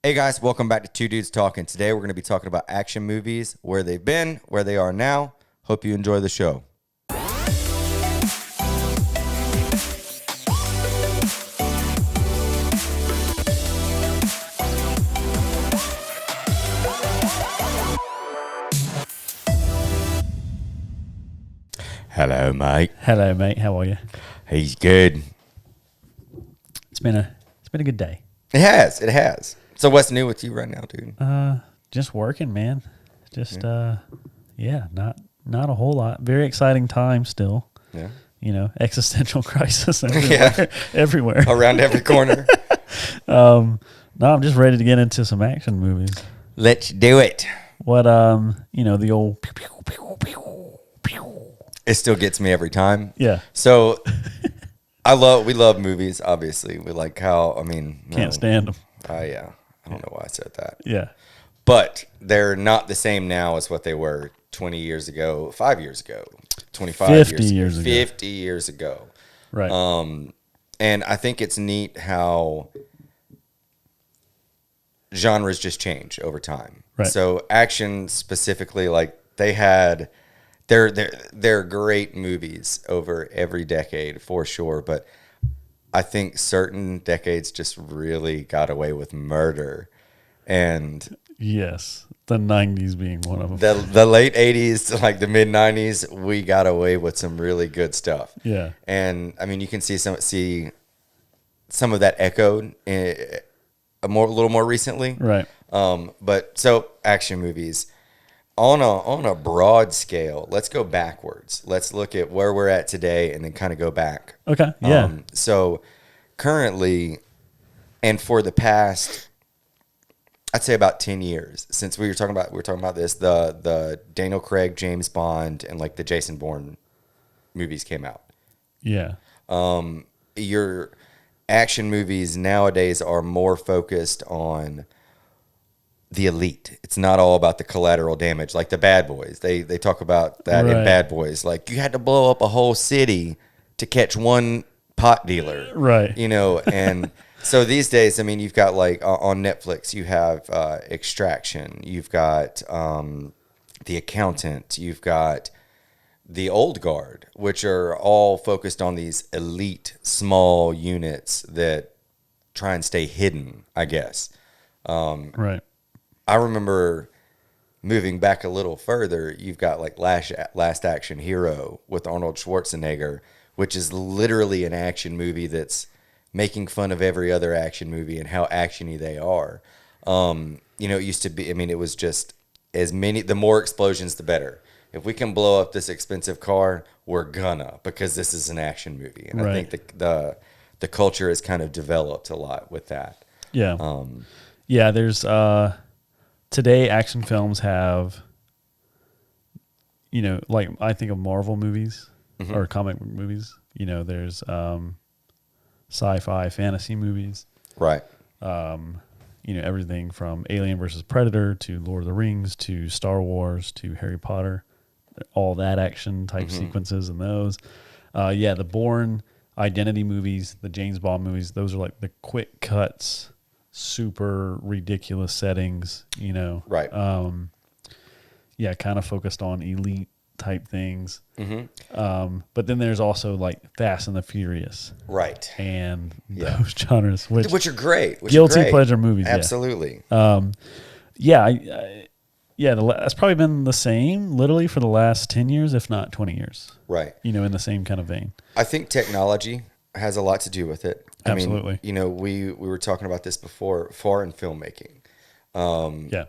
Hey guys, welcome back to Two Dudes Talking. Today we're going to be talking about action movies, where they've been, where they are now. Hope you enjoy the show. Hello, mate. Hello, mate. How are you? He's good. It's been a good day. It has. So what's new with you right now, dude? Just working, man. Just not a whole lot. Very exciting time still. Yeah. You know, existential crisis everywhere. Around every corner. No, I'm just ready to get into some action movies. Let's do it. What the old pew, pew, pew, pew, pew. It still gets me every time. Yeah. So we love movies, obviously. We like Can't stand them. Yeah. I don't know why I said that. Yeah. But they're not the same now as what they were 20 years ago, 5 years ago, 25 years ago. 50 years ago. Right. And I think it's neat how genres just change over time. Right. So action specifically, like they're great movies over every decade for sure, but I think certain decades just really got away with murder. And yes, the 90s being one of them. the late 80s to like the mid 90s, we got away with some really good stuff. Yeah. And I mean, you can see some of that echoed a little more recently. Right. But so action movies on a broad scale, let's go backwards. Let's look at where we're at today and then kind of go back. Okay. Yeah. So currently, and for the past, I'd say about 10 years since we were talking about this, the Daniel Craig, James Bond, and like the Jason Bourne movies came out. Yeah. Your action movies nowadays are more focused on the elite. It's not all about the collateral damage, like the Bad Boys. They talk about that in Bad Boys. Like, you had to blow up a whole city to catch one pot dealer. Right. You know, and so these days, I mean, you've got like on Netflix, you have Extraction. You've got The Accountant. You've got The Old Guard, which are all focused on these elite small units that try and stay hidden, I guess. Right. I remember moving back a little further, you've got like Last Action Hero with Arnold Schwarzenegger, which is literally an action movie that's making fun of every other action movie and how actiony they are. It used to be, I mean, it was just the more explosions, the better. If we can blow up this expensive car, we're gonna, because this is an action movie. And I think the culture has kind of developed a lot with that. Yeah. There's today action films have, like I think of Marvel movies or comic book movies. There's sci-fi fantasy movies. Right. Everything from Alien versus Predator to Lord of the Rings to Star Wars to Harry Potter, all that action type sequences in those. The Bourne Identity movies, the James Bond movies, those are like the quick cuts, super ridiculous settings, Right. Kind of focused on elite type things. But then there's also like Fast and the Furious. Right. And those genres, which are great. Guilty pleasure movies. Absolutely. That's probably been the same literally for the last 10 years, if not 20 years. Right. In the same kind of vein. I I think technology has a lot to do with it. Absolutely. I mean, we were talking about this before, foreign filmmaking. I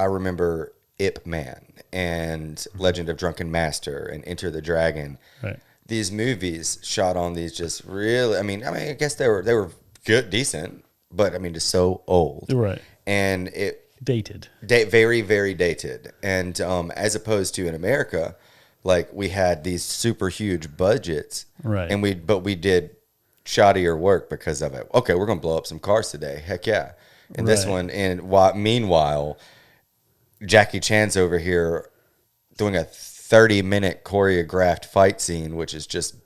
remember Ip Man and Legend of Drunken Master and Enter the Dragon. Right. These movies shot on these just really, I guess they were good, decent, but just so old. Right. And it dated. Very, very dated. And as opposed to in America, like we had these super huge budgets, right? And we did shoddier work because of it. Okay, we're gonna blow up some cars today. Heck yeah! And this one, and meanwhile, Jackie Chan's over here doing a 30-minute choreographed fight scene, which is just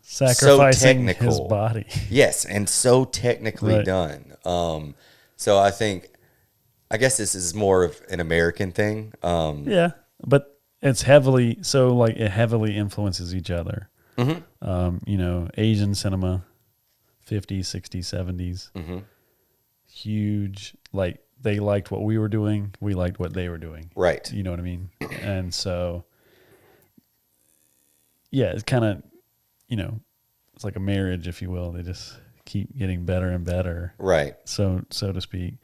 sacrificing so technical. his body. Yes, and so technically done. So I guess this is more of an American thing. Yeah, but it's heavily so like it heavily influences each other. You know, Asian cinema, 50s, 60s, 70s, huge. Like they liked what we were doing, we liked what they were doing. Right. You know what I mean? And so, yeah, it's kind of, you know, it's like a marriage, if you will. They just keep getting better and better, Right. so to speak.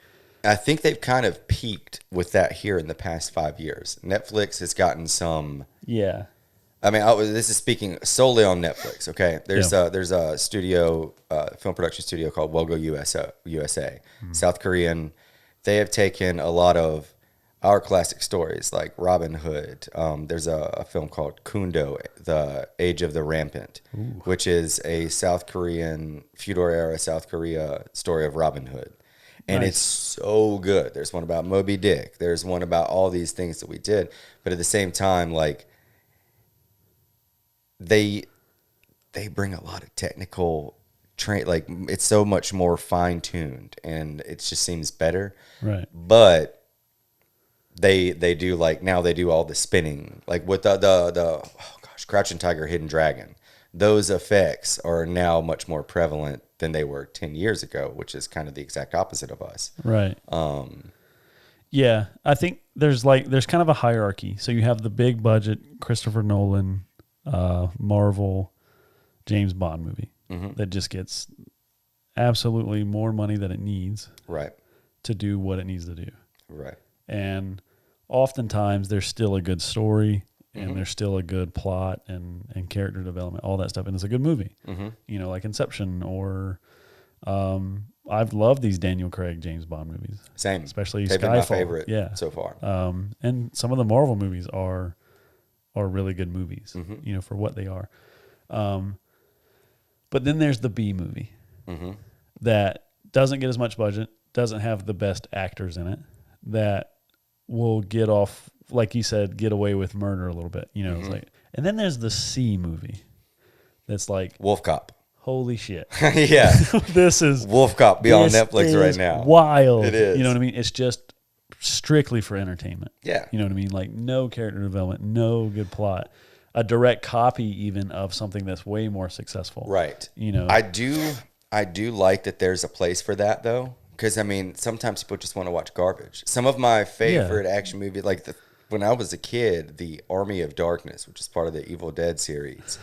I think they've kind of peaked with that here in the past 5 years. Netflix has gotten some. Yeah. I mean, this is speaking solely on Netflix. Okay, there's a studio, film production studio called Wogo USA, South Korean. They have taken a lot of our classic stories like Robin Hood. There's a film called Kundo, The Age of the Rampant, which is a South Korean feudal era South Korea story of Robin Hood. And Nice. it's so good. There's one about Moby Dick. There's one about all these things that we did. But at the same time, like they bring a lot of technical like it's so much more fine tuned and it just seems better. Right. But they do like now they do all the spinning like with the oh gosh, Crouching Tiger, Hidden Dragon. Those effects are now much more prevalent than they were 10 years ago, which is kind of the exact opposite of us. Right. Yeah, I think there's kind of a hierarchy. So you have the big budget Christopher Nolan, Marvel, James Bond movie that just gets absolutely more money than it needs Right. to do what it needs to do. Right. And oftentimes there's still a good story and there's still a good plot and character development, all that stuff. And it's a good movie, you know, like Inception or I've loved these Daniel Craig, James Bond movies. Same. Especially They've Skyfall. been my favorite Yeah. so far. And some of the Marvel movies are really good movies, you know, for what they are. But then there's the B movie that doesn't get as much budget, doesn't have the best actors in it, that will get off, like you said, get away with murder a little bit. You know, it's like, and then there's the C movie that's like, Wolf Cop. holy shit. Yeah. This is Wolf Cop be on Netflix right now. Wild. It is. You know what I mean? It's just strictly for entertainment. Yeah. You know what I mean? Like no character development, no good plot. A direct copy even of something that's way more successful. Right. You know. I do like that there's a place for that though. Because I mean, sometimes people just want to watch garbage. Some of my favorite action movies, like when I was a kid, the Army of Darkness, which is part of the Evil Dead series.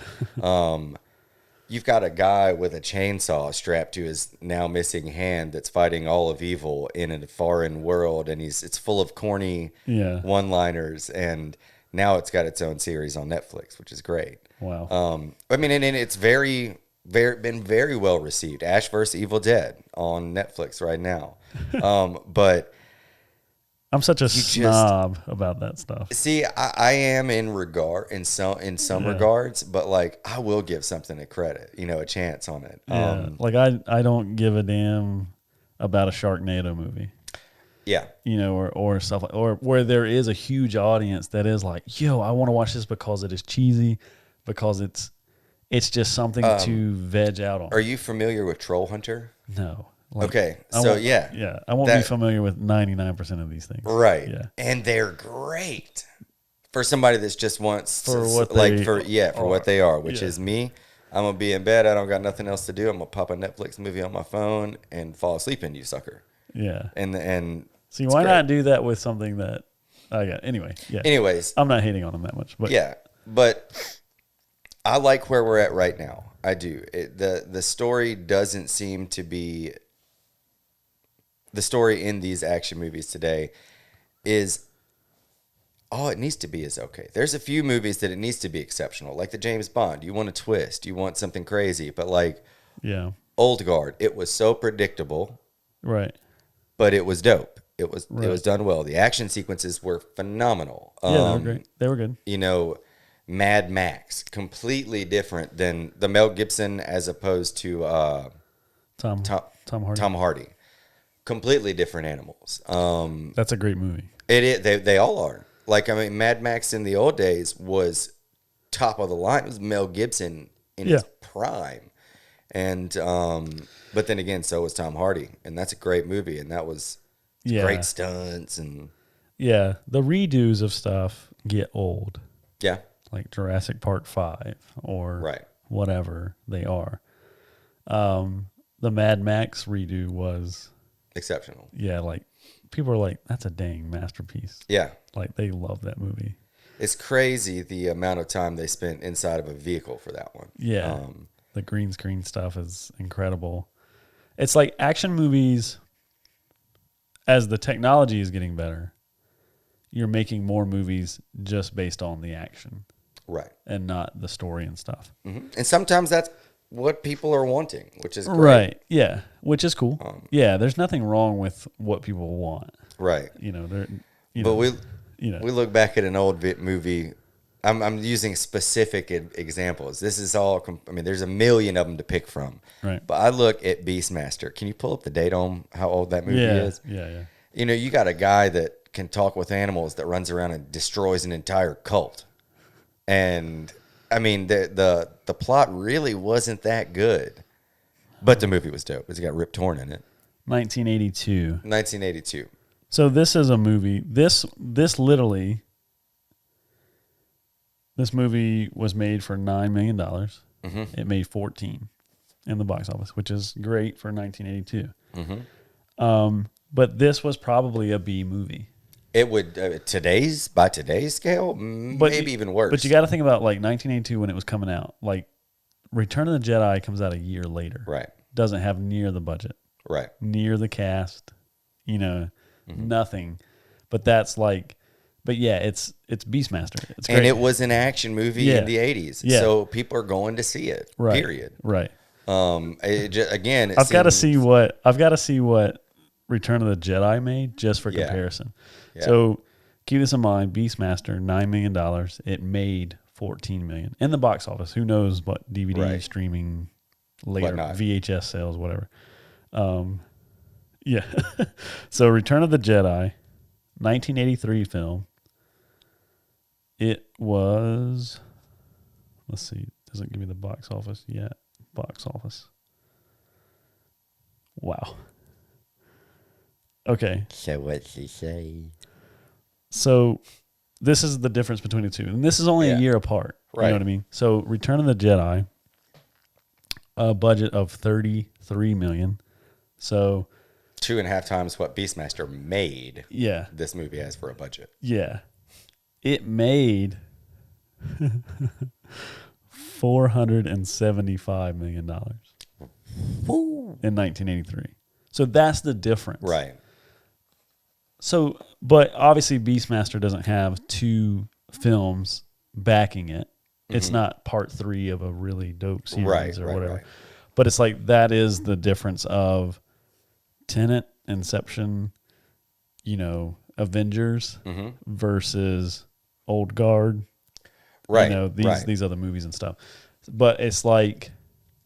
You've got a guy with a chainsaw strapped to his now missing hand that's fighting all of evil in a foreign world, and it's full of corny one-liners, and now it's got its own series on Netflix, which is great. Wow. I mean, and it's been very well received. Ash vs. Evil Dead on Netflix right now. But I'm such a snob about that stuff. see, I am in some regards, but like I will give something a credit, a chance on it. Yeah. Like I don't give a damn about a Sharknado movie. Yeah. You know, or stuff like, or where there is a huge audience that is like, yo, I want to watch this because it is cheesy, because it's just something to veg out on. Are you familiar with Troll Hunter? No. Okay. Yeah. I won't be familiar with 99% of these things. Right. Yeah. And they're great for somebody that just wants for what they are, which is me. I'm gonna be in bed. I don't got nothing else to do. I'm gonna pop a Netflix movie on my phone and fall asleep in, you sucker. Yeah. And see, why not do that with something that I got anyway? Yeah. Anyways, I'm not hating on them that much, but yeah, but I like where we're at right now. I do. The story doesn't seem to be. The story in these action movies today is all it needs to be is okay. There's a few movies that it needs to be exceptional, like the James Bond. You want a twist, you want something crazy, but like Old Guard, it was so predictable, right? But it was dope. It was done well. The action sequences were phenomenal. Yeah, they were great. They were good. Mad Max, completely different than the Mel Gibson as opposed to Tom Hardy. Tom Hardy. Completely different animals. That's a great movie. It is. They all are. Like, I mean, Mad Max in the old days was top of the line. It was Mel Gibson in his prime. And but then again, so was Tom Hardy, and that's a great movie, and that was Yeah. great stunts and Yeah. The redos of stuff get old, yeah, like Jurassic Park 5 or right, whatever they are. The Mad Max redo was, exceptional. yeah, like people are like, that's a dang masterpiece. Yeah, Like they love that movie. it's crazy the amount of time they spent inside of a vehicle for that one. Yeah. The green screen stuff is incredible. It's like action movies, as the technology is getting better, you're making more movies just based on the action Right, and not the story and stuff. and sometimes that's what people are wanting, which is great. Right. Yeah. Which is cool. Yeah. There's nothing wrong with what people want. Right, You know, they're, you but know, we you know, we look back at an old movie. I'm using specific examples. This is all. I mean, there's a million of them to pick from. right. But I look at Beastmaster. Can you pull up the date on how old that movie Yeah. is? Yeah. Yeah. You know, you got a guy that can talk with animals that runs around and destroys an entire cult. And I mean, the plot really wasn't that good, but the movie was dope. It's got Rip Torn in it. 1982. 1982. So this is a movie. This literally, this movie was made for $9 million. It made 14 in the box office, which is great for 1982. But this was probably a B movie. It would by today's scale, But maybe even worse. But you got to think about like 1982 when it was coming out. Like Return of the Jedi comes out a year later. Right. Doesn't have near the budget, Right. near the cast, nothing. But that's like, but yeah, it's Beastmaster. It's great. And it was an action movie in the 80s. Yeah. So people are going to see it. Right. Period. Right. Again, I've got to see what Return of the Jedi made just for comparison. Yeah. So keep this in mind: Beastmaster, $9 million. It made $14 million in the box office. Who knows what DVD streaming later, Whatnot. VHS sales, whatever. Yeah. So Return of the Jedi, 1983 film. It was. Let's see. It doesn't give me the box office yet. Box office. Wow. Okay. So what's he say? So this is the difference between the two. And this is only a year apart. You Right. know what I mean? So Return of the Jedi, a budget of $33 million. So 2.5 times what Beastmaster made. yeah. This movie has for a budget. Yeah. It made $475 million in 1983. So that's the difference. Right. So, but obviously Beastmaster doesn't have two films backing it. It's not part 3 of a really dope series or whatever. Right. But it's like that is the difference of Tenet, Inception, Avengers versus Old Guard. Right. These other movies and stuff. But it's like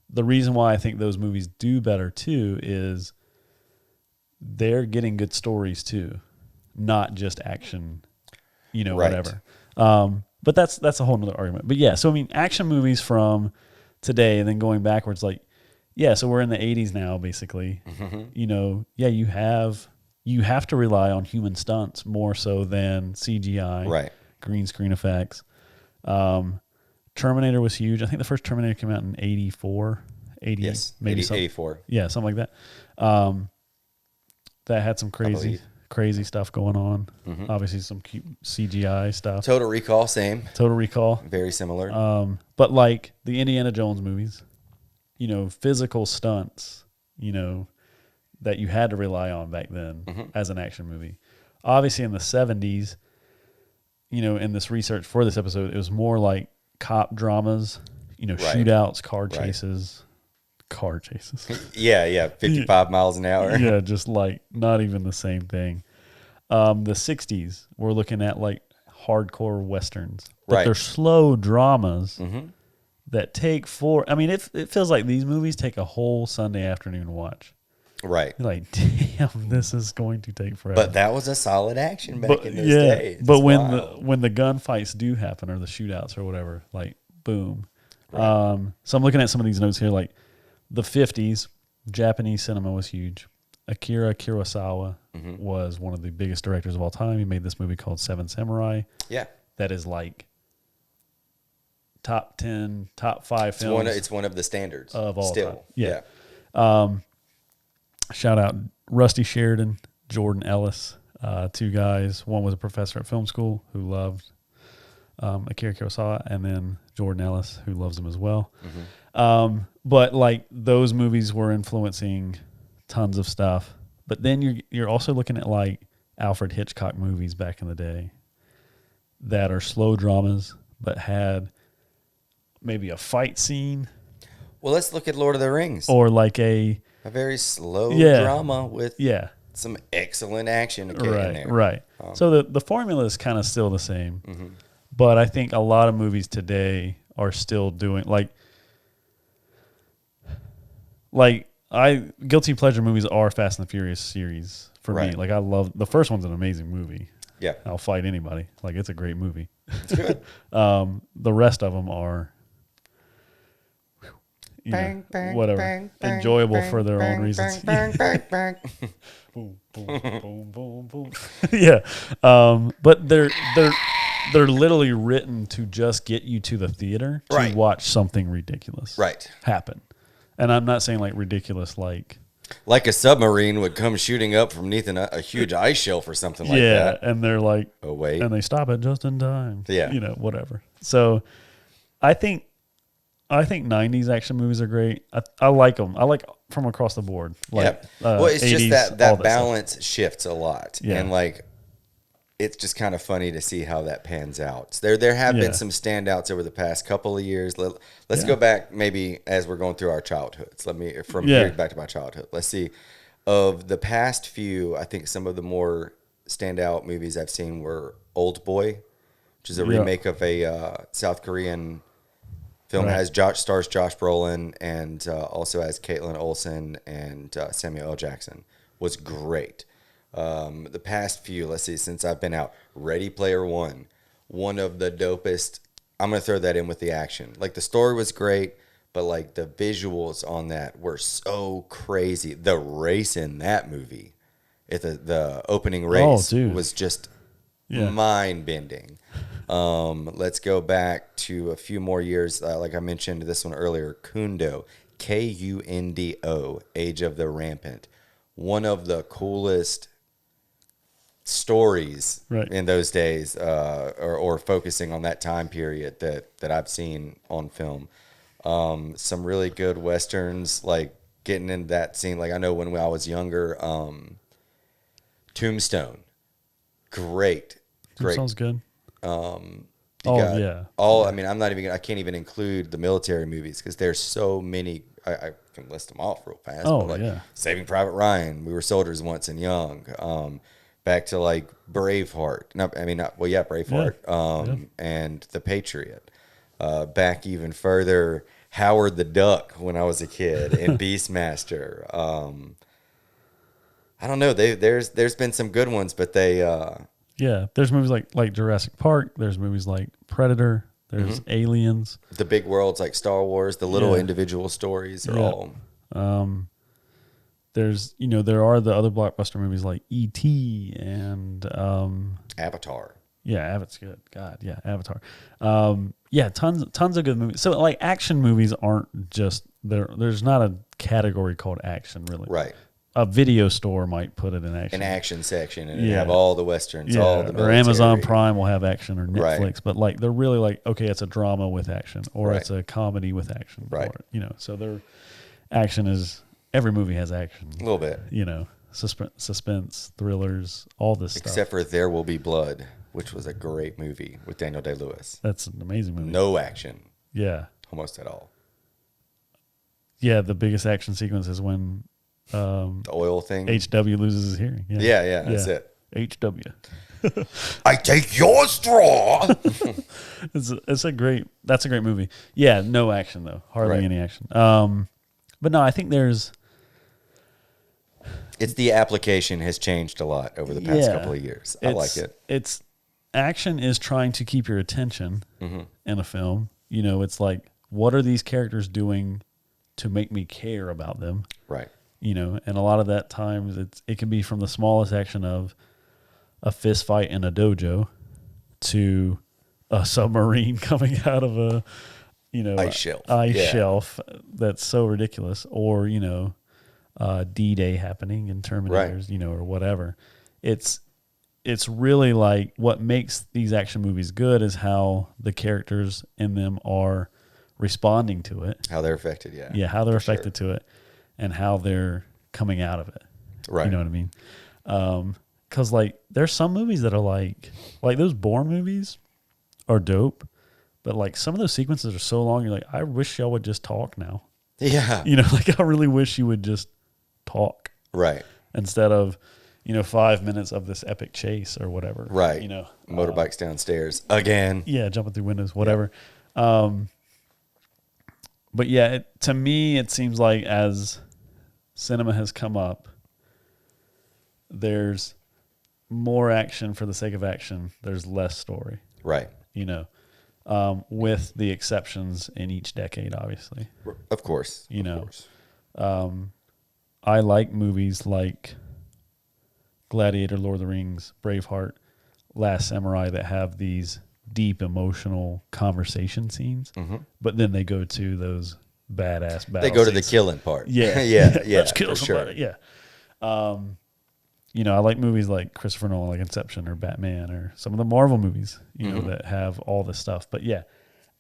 the reason why I think those movies do better too is they're getting good stories too, not just action, whatever. But that's a whole nother argument. But yeah, so I mean, action movies from today and then going backwards, like, yeah, so we're in the 80s now, basically. You have to rely on human stunts more so than CGI, Right. green screen effects. Terminator was huge. I think the first Terminator came out in 84, 80, Yes. maybe 84. Yeah, something like that. That had some crazy stuff going on. Obviously, some cute CGI stuff. Total Recall, same. Total Recall. Very similar. But like the Indiana Jones movies, physical stunts, that you had to rely on back then as an action movie. Obviously, in the 70s, in this research for this episode, it was more like cop dramas, shootouts, car chases. Yeah, 55 miles an hour. Yeah, just like not even the same thing. The 60s, we're looking at like hardcore westerns, but they're slow dramas that take it feels like these movies take a whole Sunday afternoon to watch. Right. You're like, damn, this is going to take forever. But that was a solid action back in those days. But It's when wild. the gunfights do happen or the shootouts or whatever, like boom. So I'm looking at some of these notes here, like the 50s, Japanese cinema was huge. Akira Kurosawa was one of the biggest directors of all time. He made this movie called Seven Samurai. Yeah. That is like top 10, top 5 films. It's one of the standards of all still. time. Yeah. Shout out Rusty Sheridan, Jordan Ellis, two guys. One was a professor at film school who loved Akira Kurosawa, and then Jordan Ellis, who loves him as well. But like those movies were influencing tons of stuff. But then you're also looking at like Alfred Hitchcock movies back in the day that are slow dramas, but had maybe a fight scene. Well, let's look at Lord of the Rings. Or like a very slow drama with some excellent action in there. Right. So the formula is kind of still the same. But I think a lot of movies today are still doing guilty pleasure movies are Fast and the Furious series for me. Like I love the first one's an amazing movie. Yeah. I'll fight anybody. Like it's a great movie. It's good. The rest of them are enjoyable for their own reasons. Boom, boom, boom, boom, boom. Yeah. But they're literally written to just get you to the theater to watch something ridiculous happen. And I'm not saying like ridiculous like a submarine would come shooting up from beneath a huge ice shelf or something like that. Yeah, and they're like, oh wait, and they stop it just in time. Yeah, whatever. So, I think 90s action movies are great. I like them. I like from across the board. Like, well, it's 80s, just that balance stuff shifts a lot, and like it's just kind of funny to see how that pans out. There have been some standouts over the past couple of years. Let's go back maybe as we're going through our childhoods. Here back to my childhood. Let's see. Of the past few, I think some of the more standout movies I've seen were Old Boy, which is a remake of a South Korean film. Stars Josh Brolin and also has Caitlin Olsen and Samuel L. Jackson. Was great. The past few, let's see, since I've been out, Ready Player One, one of the dopest. I'm going to throw that in with the action. Like the story was great, but like the visuals on that were so crazy. The race in that movie, the opening race was just mind bending. Let's go back to a few more years. Like I mentioned this one earlier, Kundo, Kundo, Age of the Rampant. One of the coolest stories in those days, or focusing on that time period that I've seen on film. Some really good westerns, like getting in that scene. Like I know when I was younger, Tombstone, great. Sounds good. I mean, I can't even include the military movies because there's so many. I can list them off real fast. Saving Private Ryan, We Were Soldiers Once and Young. Back to like Braveheart. Braveheart. And The Patriot. Back even further, Howard the Duck when I was a kid, and Beastmaster. I don't know. There's been some good ones, but there's movies like Jurassic Park. There's movies like Predator. There's Aliens. The big worlds like Star Wars. The little individual stories are all. There's there are the other blockbuster movies like E.T. and Avatar. Yeah, Avatar's good. God, yeah, Avatar. Tons of good movies. So like action movies aren't just there. There's not a category called action really. Right. A video store might put it in action. An action section, and have all the westerns, all the military. Or Amazon Prime will have action, or Netflix. But like they're really like, okay, it's a drama with action, or it's a comedy with action, or, so their action is every movie has action, a little bit, suspense, thrillers, all this stuff. Except for There Will Be Blood, which was a great movie with Daniel Day-Lewis. That's an amazing movie. No action, almost at all. Yeah, the biggest action sequence is when. The oil thing. HW loses his hearing. Yeah, that's it. HW. I take your straw. That's a great movie. Yeah, no action though. Hardly any action. But no, I think it's the application has changed a lot over the past couple of years. I like it. It's action is trying to keep your attention in a film. It's like, what are these characters doing to make me care about them. Right. You know, and a lot of that times it can be from the smallest action of a fist fight in a dojo to a submarine coming out of a, you know, Ice shelf. ice Yeah. shelf that's so ridiculous, or, you know, D-Day happening in Terminators, you know, or whatever. It's really like what makes these action movies good is how the characters in them are responding to it. How they're affected, yeah. Yeah, how they're affected to it and how they're coming out of it. Right. You know what I mean? Because, like, there's some movies that are like those Bourne movies are dope, but, like, some of those sequences are so long, you're like, I wish y'all would just talk now. Yeah. You know, like, I really wish you would just talk. Right. Instead of, you know, 5 minutes of this epic chase or whatever. Right. You know, Motorbikes downstairs again. yeah, jumping through windows, whatever. Yeah. But yeah, to me, it seems like as cinema has come up, there's more action for the sake of action. There's less story. Right. You know, with the exceptions in each decade, obviously. Of course. You know, course. I like movies like Gladiator, Lord of the Rings, Braveheart, Last Samurai that have these deep emotional conversation scenes, but then they go to those badass battle They go to the scenes. killing part. Yeah. yeah. Let's kill for somebody. sure. Yeah. You know, I like movies like Christopher Nolan, like Inception or Batman or some of the Marvel movies, you know, that have all this stuff. But yeah,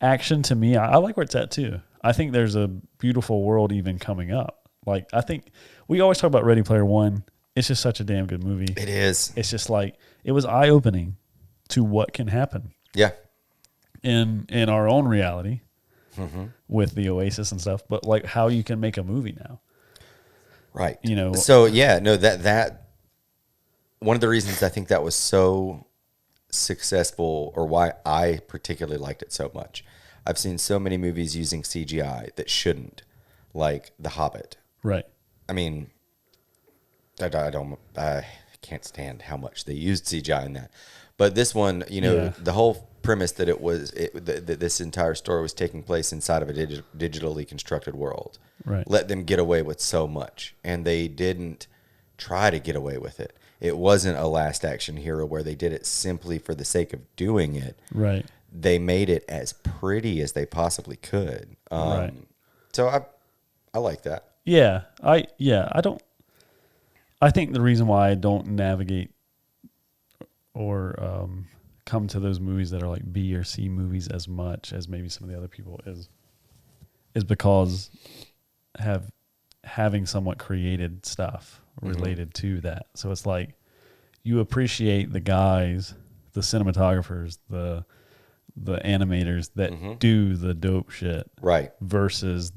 action to me, I like where it's at too. I think there's a beautiful world even coming up. Like, I think we always talk about Ready Player One. It's just such a damn good movie. It is. It's just like, it was eye-opening to what can happen. Yeah. In our own reality with the Oasis and stuff, but like how you can make a movie now. Right. You know. So yeah, no, that one of the reasons I think that was so successful, or why I particularly liked it so much. I've seen so many movies using CGI that shouldn't, like The Hobbit. Right. I mean, I can't stand how much they used CGI in that. But this one, you know, the whole premise that that this entire story was taking place inside of a digitally constructed world. Right. Let them get away with so much, and they didn't try to get away with it. It wasn't a Last Action Hero where they did it simply for the sake of doing it. Right. They made it as pretty as they possibly could. Right. So I like that. Yeah. I think the reason why I don't navigate or come to those movies that are like B or C movies as much as maybe some of the other people is because having somewhat created stuff related to that. So it's like you appreciate the guys, the cinematographers, the animators that do the dope shit. Right. Versus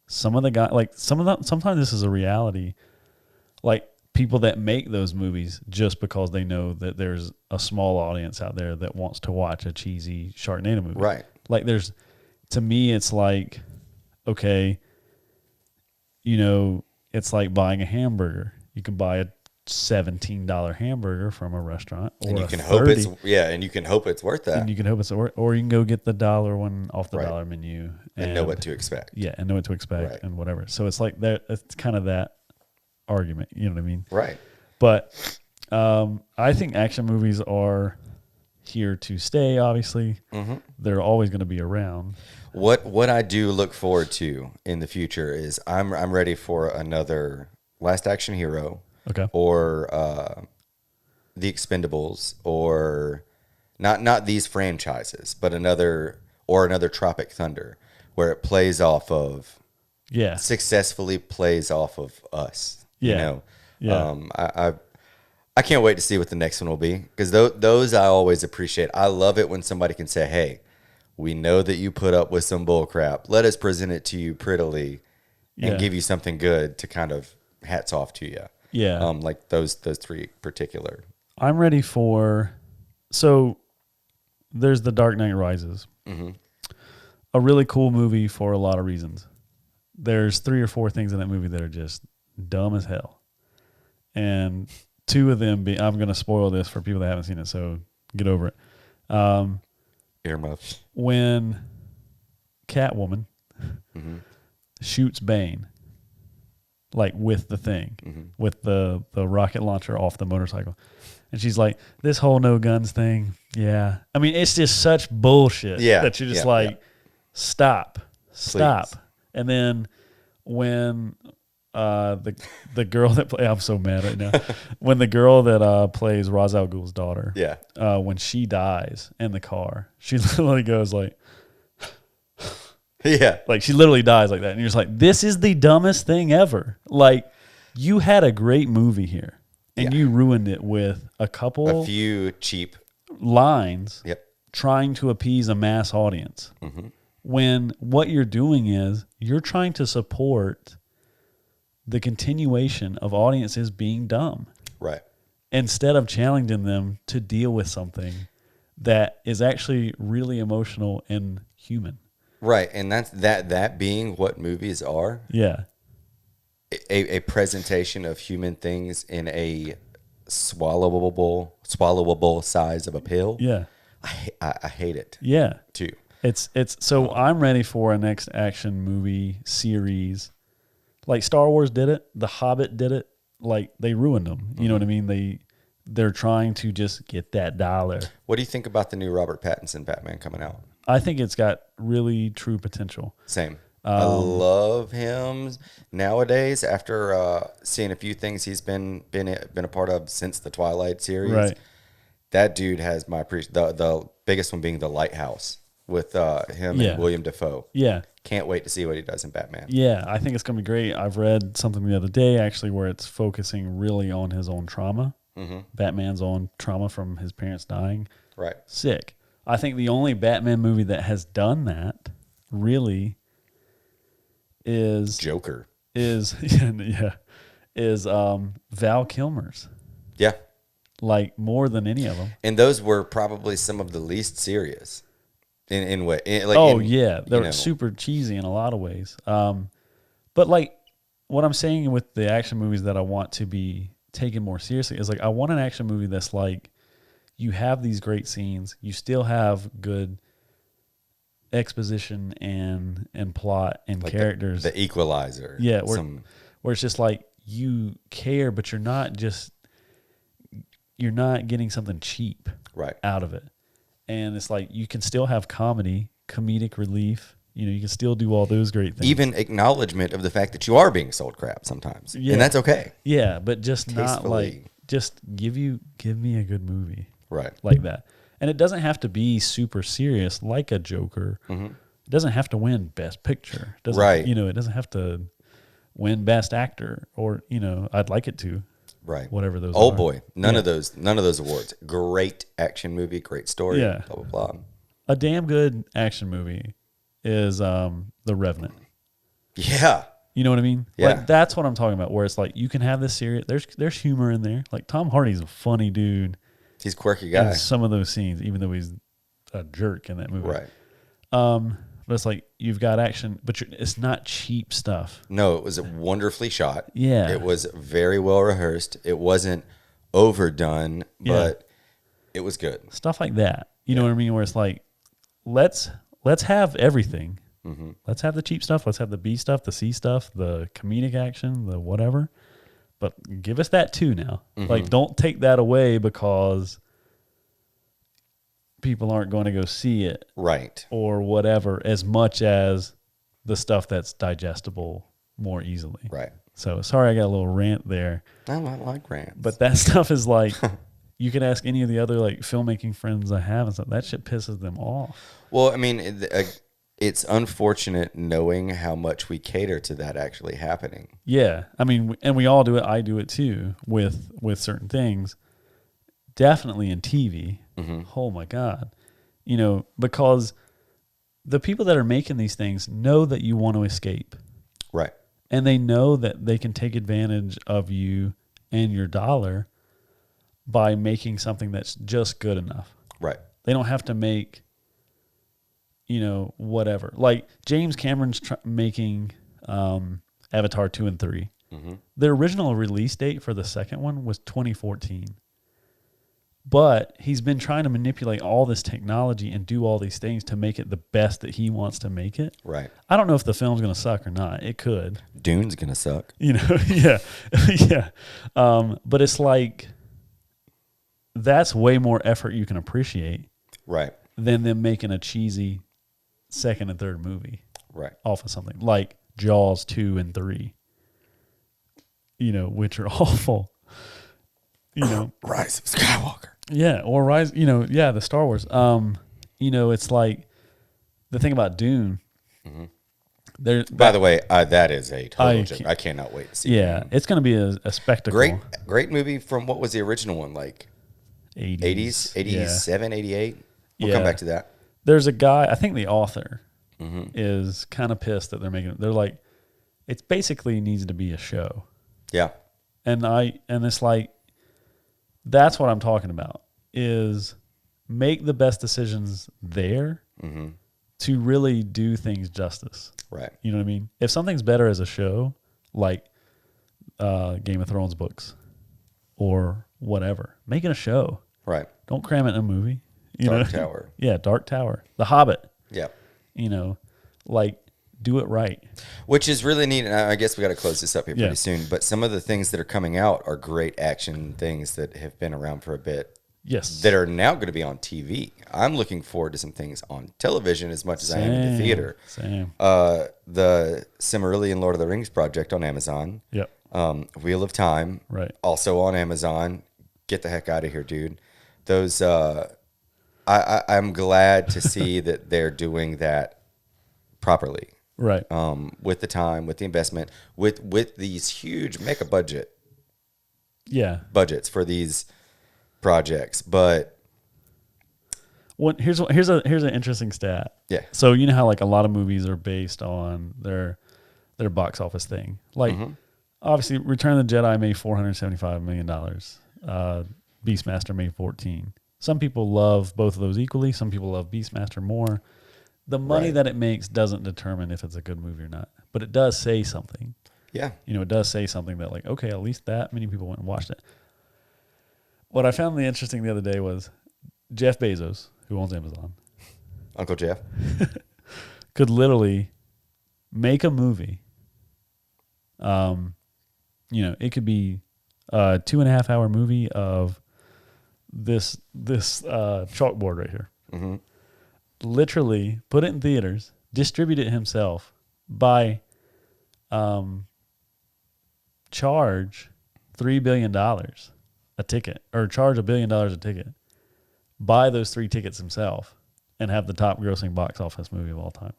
some of the guys, like sometimes this is a reality. Like people that make those movies just because they know that there's a small audience out there that wants to watch a cheesy Sharknado movie. Right. Like to me, it's like, okay, you know, it's like buying a hamburger. You can buy a $17 hamburger from a restaurant, or And you can hope it's worth that. And you can hope it's worth, or you can go get the $1 one off the Right. dollar menu and know what to expect. Yeah, and know what to expect Right. and whatever. So it's like that. It's kind of that argument. You know what I mean? Right. But I think action movies are here to stay. Obviously, they're always going to be around. What I do look forward to in the future is I'm ready for another Last Action Hero, Okay. or The Expendables, or not these franchises, but another Tropic Thunder, where it plays off of successfully plays off of us. Yeah. You know, Yeah. I can't wait to see what the next one will be, because those I always appreciate. I love it when somebody can say, "Hey, we know that you put up with some bull crap. Let us present it to you prettily and give you something good to kind of hats off to you." Yeah. Like those three particular. I'm ready for. So there's The Dark Knight Rises. A really cool movie for a lot of reasons. There's 3 or 4 things in that movie that are just dumb as hell. And 2 of them I'm going to spoil this for people that haven't seen it, so get over it. Earmuffs. When Catwoman, shoots Bane, like with the thing, with the rocket launcher off the motorcycle. And she's like, this whole no guns thing, yeah. I mean, it's just such bullshit that you're just stop. Please. And then when the girl that I'm so mad right now. When the girl that plays Ra's al Ghul's daughter, when she dies in the car, she literally goes like, like she literally dies like that, and you're just like, this is the dumbest thing ever. Like, you had a great movie here, and you ruined it with a few cheap lines, trying to appease a mass audience. When what you're doing is you're trying to support the continuation of audiences being dumb. Right. Instead of challenging them to deal with something that is actually really emotional and human. Right. And that's that being what movies are. Yeah. A presentation of human things in a swallowable size of a pill. Yeah. I hate it. Yeah. Too. It's so I'm ready for a next action movie series. Like Star Wars did it, The Hobbit did it. Like, they ruined them. You know what I mean? They're trying to just get that dollar. What do you think about the new Robert Pattinson Batman coming out? I think it's got really true potential. Same. I love him nowadays. After seeing a few things he's been a part of since the Twilight series, Right. That dude has my the biggest one being The Lighthouse with him and William Dafoe. Yeah. Can't wait to see what he does in Batman. Yeah, I think it's going to be great. I've read something the other day, actually, where it's focusing really on his own trauma. Batman's own trauma from his parents dying. Right. Sick. I think the only Batman movie that has done that, really, is... Joker. Is Val Kilmer's. Yeah. Like, more than any of them. And those were probably some of the least serious. In what? They're super cheesy in a lot of ways. But like what I'm saying with the action movies that I want to be taken more seriously is like, I want an action movie that's like, you have these great scenes, you still have good exposition and plot and like characters. The Equalizer. Yeah, where it's just like you care, but you're not getting something cheap out of it. And it's like you can still have comedic relief. You know, you can still do all those great things. Even acknowledgement of the fact that you are being sold crap sometimes. Yeah. And that's okay. Yeah, but just not like, just give me a good movie. Right. Like that. And it doesn't have to be super serious like a Joker. It doesn't have to win Best Picture. Right. You know, it doesn't have to win Best Actor or, you know, I'd like it to. Right. Whatever those Old Boy. None of those awards. Great action movie, great story, blah, blah, blah. A damn good action movie is The Revenant. Yeah. You know what I mean? Yeah. Like, that's what I'm talking about, where it's like you can have this serious, there's humor in there. Like Tom Hardy's a funny dude. He's a quirky guy. In some of those scenes, even though he's a jerk in that movie. Right. But it's like you've got action, but it's not cheap stuff. No, it was wonderfully shot. Yeah. It was very well rehearsed. It wasn't overdone, but it was good. Stuff like that. You know what I mean? Where it's like, let's have everything. Let's have the cheap stuff. Let's have the B stuff, the C stuff, the comedic action, the whatever. But give us that too now. Like, don't take that away because people aren't going to go see it. Right. Or whatever, as much as the stuff that's digestible more easily. Right. So, sorry I got a little rant there. I like rants. But that stuff is like, you can ask any of the other like filmmaking friends I have and stuff. That shit pisses them off. Well, I mean, it's unfortunate knowing how much we cater to that actually happening. Yeah. I mean, and we all do it. I do it too with certain things. Definitely in TV. Oh my God. You know, because the people that are making these things know that you want to escape. Right. And they know that they can take advantage of you and your dollar by making something that's just good enough. Right. They don't have to make, you know, whatever. Like James Cameron's making Avatar 2 and 3. The original release date for the second one was 2014. But he's been trying to manipulate all this technology and do all these things to make it the best that he wants to make it. Right. I don't know if the film's going to suck or not. It could. Dune's gonna suck. Yeah, yeah. But it's like that's way more effort you can appreciate Right. than them making a cheesy second and third movie Right. off of something like Jaws 2 and 3. Which are awful. Rise of Skywalker. Yeah, or Rise, the Star Wars. It's like the thing about Dune. By the way, that is a total I joke. can't- I cannot wait to see. Yeah, Dune. it's going to be a spectacle. Great movie from what was the original one, like 80s, 87, 88. We'll come Yeah. back to that. There's a guy, I think the author is kind of pissed that they're like, it's basically needs to be a show. Yeah. And it's like, that's what I'm talking about, is make the best decisions there to really do things justice. Right. You know what I mean? If something's better as a show, like Game of Thrones books or whatever, make it a show. Right. Don't cram it in a movie. Dark Tower. Yeah, Dark Tower. The Hobbit. Yeah. Do it right. Which is really neat, and I guess we got to close this up here pretty Yeah. soon. But some of the things that are coming out are great action things that have been around for a bit Yes. that are now going to be on TV. I'm looking forward to some things on television as much as I am in the theater. Same. The Silmarillion Lord of the Rings project on Amazon. Yep. Wheel of Time. Right. Also on Amazon. Get the heck out of here, dude. Those. I'm glad to see that they're doing that properly. Right. With the time, with the investment, with these huge mega Yeah. budgets for these projects. But Here's an interesting stat. yeah, So you know how like a lot of movies are based on their box office thing. Like obviously Return of the Jedi made $475 million. Beastmaster made 14. Some people love both of those equally. Some people love Beastmaster more. The money Right. that it makes doesn't determine if it's a good movie or not, but it does say something. yeah, It does say something that like, okay, at least that many people went and watched it. What I found really interesting the other day was Jeff Bezos, who owns Amazon, Uncle Jeff. could literally make a movie. It could be a 2.5 hour movie of this chalkboard right here. Mm-hmm. Literally put it in theaters, distribute it himself, charge $3 billion a ticket, or charge $1 billion a ticket, buy those 3 tickets himself, and have the top grossing box office movie of all time.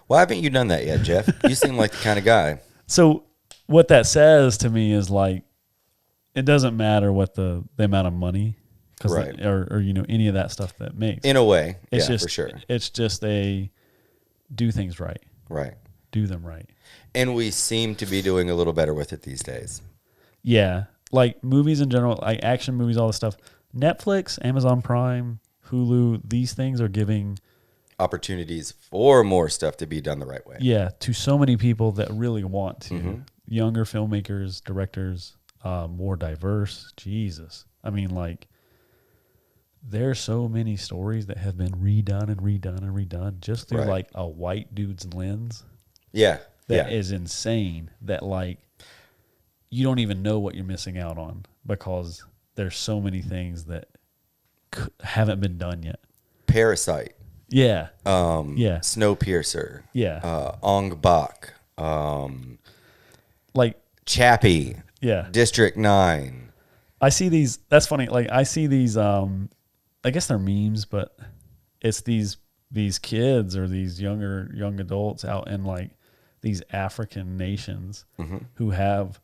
Why haven't you done that yet, Jeff? You seem like the kind of guy. So what that says to me is like, it doesn't matter what the amount of money, Right. or any of that stuff that makes. In a way, It's yeah, just for sure. It's just a do things right, Right. do them right. And we seem to be doing a little better with it these days. Yeah, like movies in general, like action movies, all this stuff. Netflix, Amazon Prime, Hulu, these things are giving Opportunities for more stuff to be done the right way. to so many people that really want to. Younger filmmakers, directors, more diverse. Jesus, I mean, like, there's so many stories that have been redone and redone and redone just through Right. like a white dude's lens. Yeah. That yeah. is insane. That like you don't even know what you're missing out on because there's so many things that haven't been done yet. Parasite. Yeah. Yeah. Snowpiercer. Yeah. Ong Bak. Like, Chappie. yeah. District 9. I see these. That's funny. Like, I see these. I guess they're memes, but it's these kids or these young adults out in like these African nations who have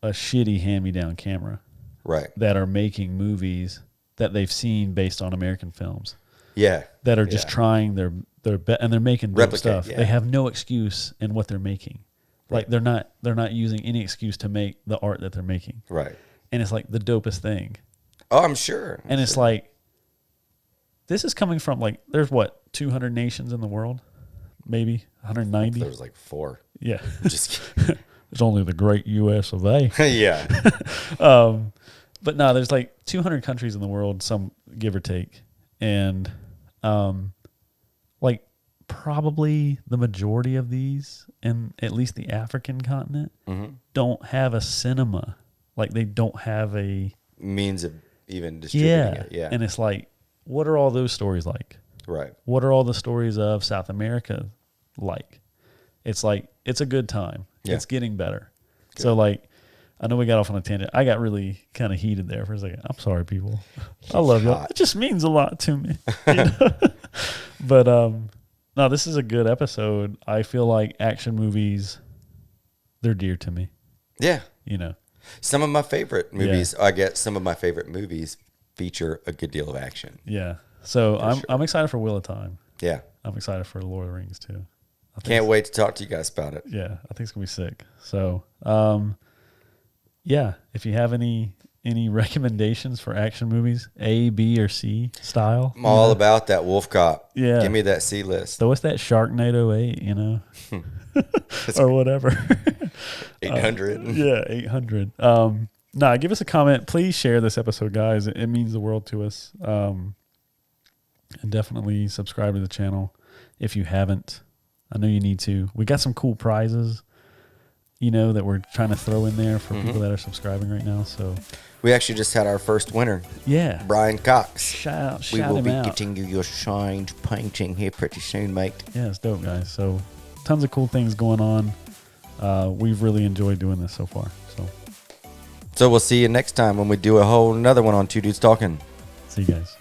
a shitty hand-me-down camera Right. that are making movies that they've seen based on American films Yeah. that are just trying their best, and they're making dope Replicate, stuff. yeah. They have no excuse in what they're making. Like they're not using any excuse to make the art that they're making. Right. And it's like the dopest thing. Oh, I'm sure. And it's like, this is coming from like, there's what, 200 nations in the world? Maybe 190? There's like 4. Yeah. Just kidding. There's only the great US of A. Yeah. But no, there's like 200 countries in the world, some give or take, and like probably the majority of these, in at least the African continent, don't have a cinema. Like they don't have a means of even distributing it. Yeah. And it's like, what are all those stories like? Right. What are all the stories of South America like? It's like, it's a good time. Yeah. It's getting better. Good. So like, I know we got off on a tangent. I got really kind of heated there for a second. I'm sorry, people. I love you. It just means a lot to me. You know? But no, this is a good episode. I feel like action movies, they're dear to me. Yeah. You know. Some of my favorite movies, I get some of my favorite movies feature a good deal of action. Yeah. So I'm excited for Wheel of Time. Yeah. I'm excited for Lord of the Rings too. Can't wait to talk to you guys about it. Yeah, I think it's gonna be sick. So yeah, if you have any recommendations for action movies, A, B, or C style, I'm all about that Wolf Cop. Yeah, give me that C list. So what's that Sharknado 8? You know, or whatever. 800. Yeah, 800. Nah, give us a comment. Please share this episode, guys. It means the world to us. And definitely subscribe to the channel if you haven't. I know you need to. We got some cool prizes, you know, that we're trying to throw in there for people that are subscribing right now. So we actually just had our first winner. Yeah. Brian Cox. Shout we will him be out. getting you your signed painting here pretty soon, mate. Yeah, it's dope, guys. So tons of cool things going on. We've really enjoyed doing this so far. So we'll see you next time when we do a whole another one on Two Dudes Talking. See you guys.